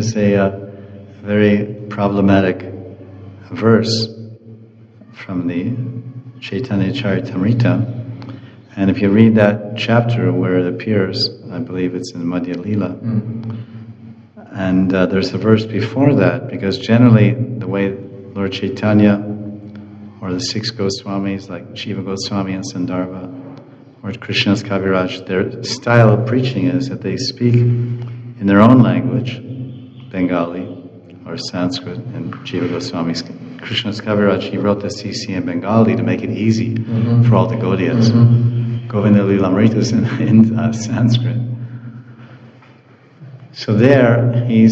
is a very problematic verse from the Chaitanya Charitamrita. And if you read that chapter where it appears, I believe it's in Madhya Lila, and there's a verse before that, because generally the way Lord Chaitanya or the six Goswamis like Jiva Goswami and Sandarbha or Krishna's Kaviraj, their style of preaching is that they speak in their own language, Bengali or Sanskrit, and Jiva Goswami's Krishna's Kaviraj, he wrote the CC in Bengali to make it easy for all the Gaudiyas. Govinda Lilamrita is in Sanskrit. So there, they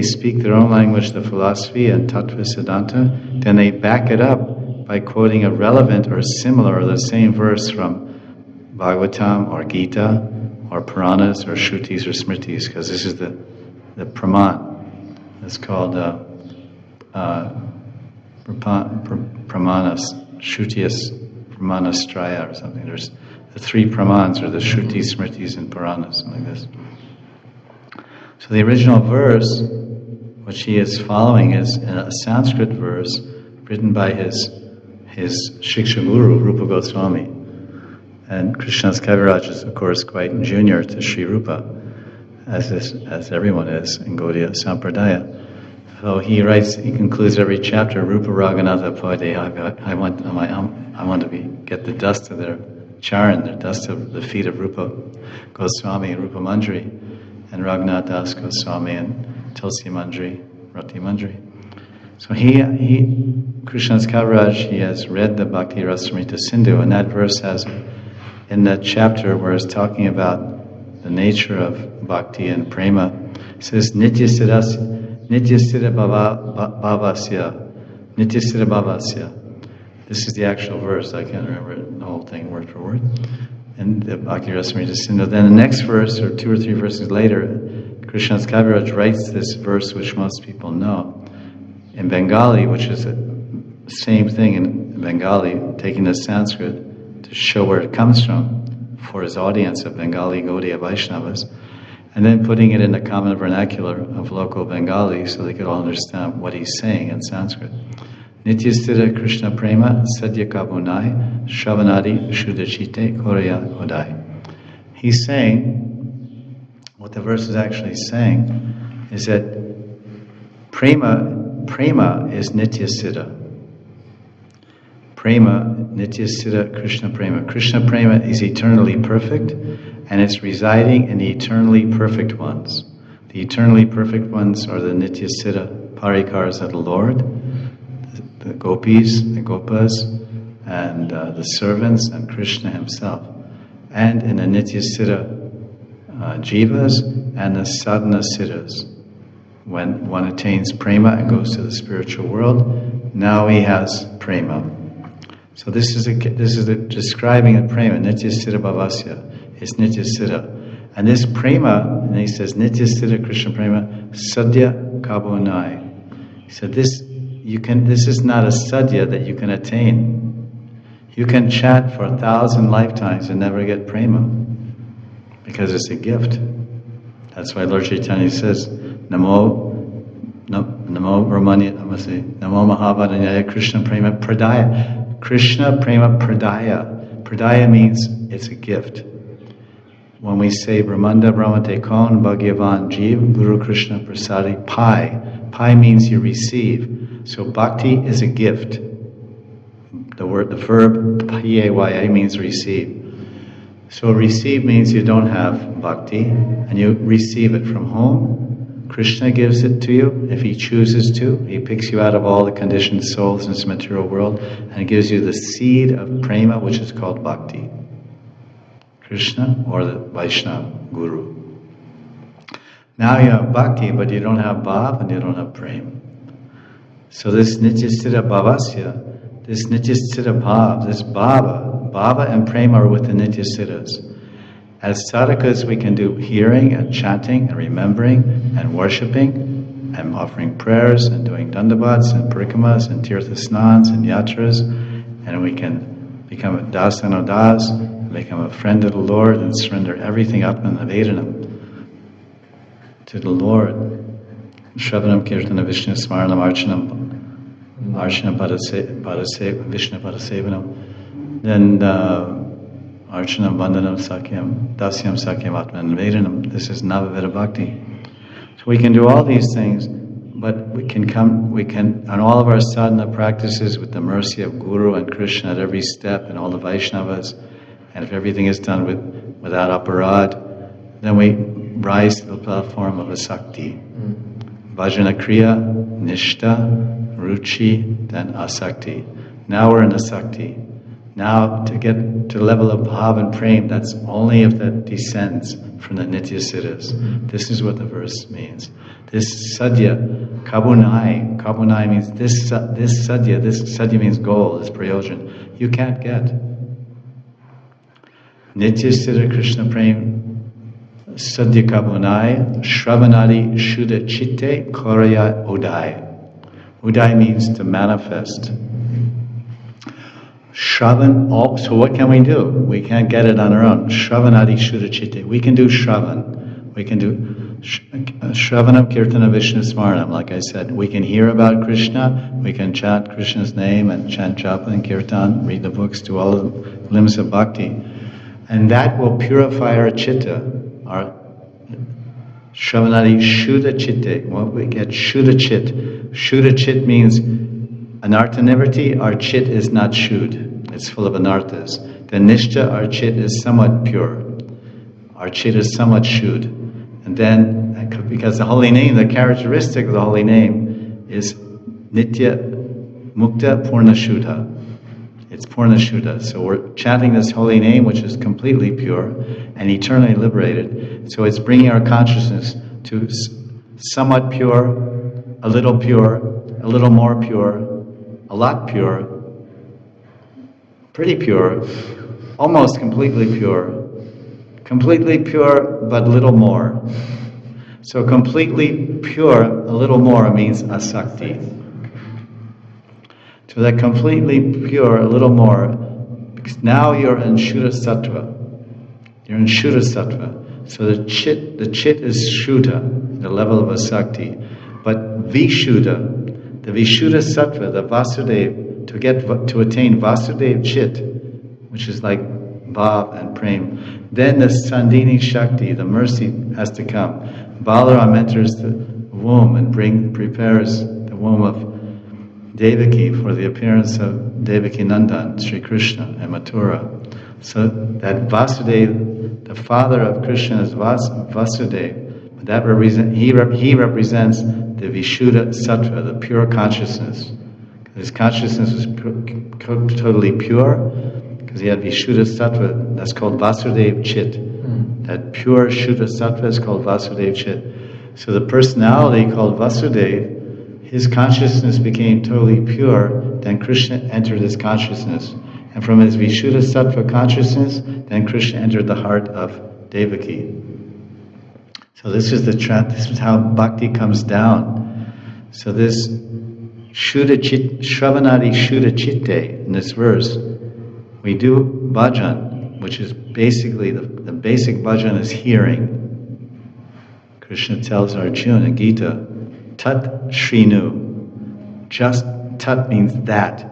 speak their own language, the philosophy and Tattva Siddhanta, then they back it up by quoting a relevant or similar or the same verse from Bhagavatam or Gita or Puranas or Shrutis or Smritis, because this is the Praman. It's called Pramanas, Shrutiyas, Pramanastraya or something. There's the three Pramans, or the Shrutis, Smritis, and Puranas, something like this. So the original verse, which he is following, is a Sanskrit verse written by his Shiksha Guru, Rupa Goswami. And Krishna's Kaviraj is, of course, quite junior to Sri Rupa, as everyone is in Gaudiya Sampradaya. So he concludes every chapter, Rupa Raghunatha Pade. I want to get the dust of their charan, the dust of the feet of Rupa Goswami and Rupa Manjari, and Raghunath Das Goswami and Tulsi Manjari, Rati Manjari. So Krishna's Kaviraj, he has read the Bhakti Rasamrita Sindhu, and that verse has, in that chapter where it's talking about the nature of bhakti and prema, it says, Nityasthira bhavasya. This is the actual verse, I can't remember the whole thing word for word. And the Bhakti Rasamrita Sindhu. Then the next verse, or two or three verses later, Krishna's Kaviraj writes this verse which most people know in Bengali, which is the same thing in Bengali, taking the Sanskrit to show where it comes from for his audience of Bengali Gaudiya Vaishnavas, and then putting it in the common vernacular of local Bengali so they could all understand what he's saying in Sanskrit. Nityasthira Krishna Prema Sadhya Kabunai Shravanadi Shuddhachite Koraya Kodai. He's saying, what the verse is actually saying is that prema is Nityasthira. Prema, Nityasthira Krishna Prema. Krishna Prema is eternally perfect, and it's residing in the eternally perfect ones. The eternally perfect ones are the Nityasthira Parikars of the Lord, the gopis, the gopas, and the servants, and Krishna himself. And in the Nityasthira jivas and the sadhana siddhas. When one attains prema and goes to the spiritual world, now he has prema. So this is describing a prema, Nityasthira Bhavasya, is Nityasthira. And this prema, and he says, Nityasthira Krishna Prema, Sadhya Kabonai. He said, this is not a sadhya that you can attain. You can chant for 1,000 lifetimes and never get prema, because it's a gift. That's why Lord Chaitanya says, Namo Brahmanya, Namo Mahavadanyaya Krishna Prema Pradaya. Krishna Prema Pradaya. Pradaya means it's a gift. When we say Brahmanda Brahmate Kon Bhagyavan Jeev Guru Krishna Prasadi Pai. Pai means you receive. So bhakti is a gift. The verb P-A-Y-A means receive. So receive means you don't have bhakti, and you receive it from whom? Krishna gives it to you if he chooses to. He picks you out of all the conditioned souls in this material world and gives you the seed of prema, which is called bhakti. Krishna or the Vaishnava Guru. Now you have bhakti, but you don't have bhav and you don't have prema. So this Nityasthira Bhavasya, this Nityasthira Bhav, this Bhava and prema are with the Nityasthiras. As sadhakas, we can do hearing and chanting and remembering and worshipping and offering prayers and doing dandavats and parikramas and tirtha snans and yatras, and we can become a dasanodas, become a friend of the Lord and surrender everything up in the Vedanam. to the Lord. Shravanam Kirtana Vishnu Smaranam Archanam Vishnu Padasevanam. Then Archanam Vandanam Sakyam Dasyam Sakyam Atman Vedanam. This is Navaveda Bhakti. So we can do all these things, but we can on all of our sadhana practices with the mercy of Guru and Krishna at every step and all the Vaishnavas, and if everything is done without aparad, then we rise to the platform of a Sakti. Bhajana Kriya, Nishta, Ruchi, then Asakti. Now we're in Asakti. Now to get to the level of Bhav and Prem, that's only if that descends from the Nitya Siddhas. This is what the verse means. This Sadhya, Kabunai means this Sadhya means goal, this Prayojan. You can't get. Nitya Siddha Krishna Prem, Sadhya Kabunai, Shravanadi Shuddha Chitte Koraya Udai. Udai means to manifest. Shravan, so what can we do? We can't get it on our own. Shravanadi Shuddha Chitte. We can do Shravan. We can do Shravanam Kirtana Vishnu Smaranam, like I said. We can hear about Krishna, we can chant Krishna's name and chant japa and kirtan, read the books, do all the limbs of bhakti. And that will purify our chitta, our Shravanadi Shuddha Chitte. What we get, Shuddha Chit. Shuddha Chit means anartha nivritti, our chit is not shud. It's full of anarthas. Then nishta, our chit is somewhat pure. Our chit is somewhat shud. And then, because the holy name, the characteristic of the holy name is nitya mukta purna shuddha. It's purna shuddha. So we're chanting this holy name, which is completely pure and eternally liberated. So it's bringing our consciousness to somewhat pure, a little more pure, a lot pure, pretty pure, almost completely pure but little more. So completely pure, a little more means asakti. So that completely pure, a little more, because now you're in Shuddha Sattva. You're in Shuddha Sattva. So the chit is Shuddha, the level of asakti. But Vishuddha, the Vishuddha Sattva, the Vasudeva, to attain Vasudev Chit, which is like Bhav and Prem, then the Sandhini Shakti, the mercy, has to come. Balaram enters the womb and prepares the womb of Devaki for the appearance of Devaki Nandan, Sri Krishna, and Mathura. So that Vasudeva, the father of Krishna is Vasudeva. That he represents the Vishuddha Sattva, the pure consciousness. His consciousness was totally pure, because he had Vishuddha Sattva, that's called Vasudev Chit. That pure Shuddha Sattva is called Vasudev Chit. So the personality called Vasudev, his consciousness became totally pure, then Krishna entered his consciousness. And from his Vishuddha Sattva consciousness, then Krishna entered the heart of Devaki. So this is how bhakti comes down. So this Shravanadi Shuddha Chitte, in this verse, we do bhajan, which is basically, the basic bhajan is hearing. Krishna tells Arjuna in Gita, Tat Shrinu. Just Tat means that.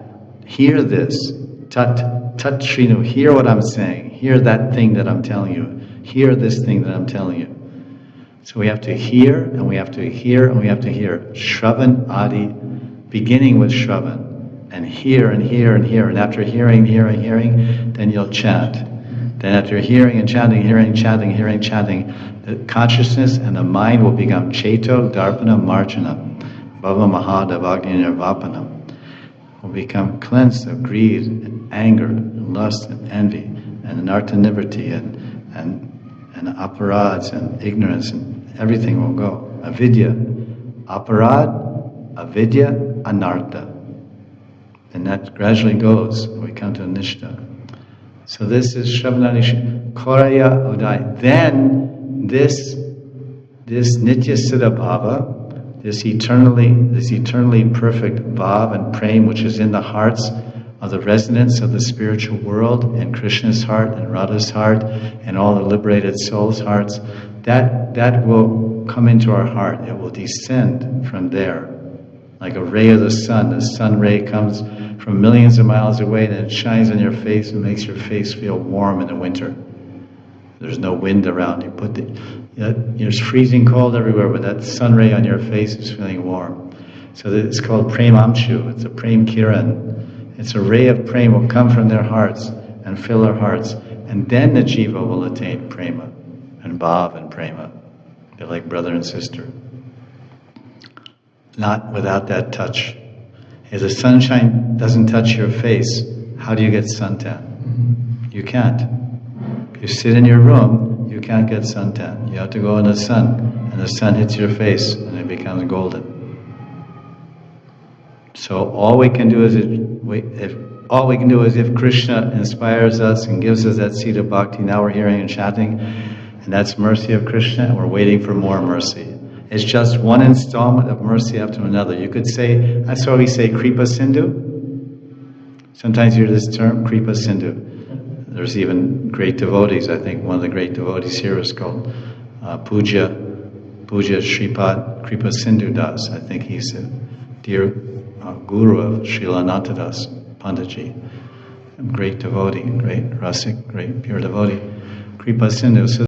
Hear this. Tat Shrinu. Hear what I'm saying. Hear that thing that I'm telling you. Hear this thing that I'm telling you. So we have to hear, and we have to hear, and we have to hear. Shravan Adi, beginning with Shravan, and hear, and hear, and hear. And after hearing, then you'll chant. Then after hearing and chanting, the consciousness and the mind will become Cheto, Darpana, Marjana, Bhava Mahada, Vagni, Nirvapana. Will become cleansed of greed, and anger, and lust, and envy, and anartha nivritti, and aparads, and ignorance, and everything will go. Avidya, aparad, avidya, anartha. And that gradually goes. We come to nishta. So this is Shravanadi Koraya Udai. Then this Nitya Siddha Bhava, this eternally perfect Bhav and Prem, which is in the hearts of the residents of the spiritual world, and Krishna's heart, and Radha's heart, and all the liberated souls' hearts, that will come into our heart. It will descend from there. Like a ray of the sun ray comes from millions of miles away, and it shines on your face and makes your face feel warm in the winter. There's no wind around. It's freezing cold everywhere, but that sun ray on your face is feeling warm. So it's called Premamshu. It's a Prem Kiran. It's a ray of Prema will come from their hearts and fill their hearts. And then the Jiva will attain Prema and Bhav and Prema. They're like brother and sister. Not without that touch. If the sunshine doesn't touch your face, how do you get suntan? You can't. If you sit in your room, you can't get suntan. You have to go in the sun, and the sun hits your face, and it becomes golden. So all we can do is if Krishna inspires us and gives us that seed of bhakti. Now we're hearing and chanting, and that's mercy of Krishna, and we're waiting for more mercy. It's just one installment of mercy after another. You could say, that's why we say Kripa Sindhu. Sometimes you hear this term, Kripa Sindhu. There's even great devotees. I think one of the great devotees here is called Puja Shripad Kripa Sindhu Das. I think he's a dear guru of Srila Anantadas Panditji. Great devotee, great rasik, great pure devotee. Kripa Sindhu. So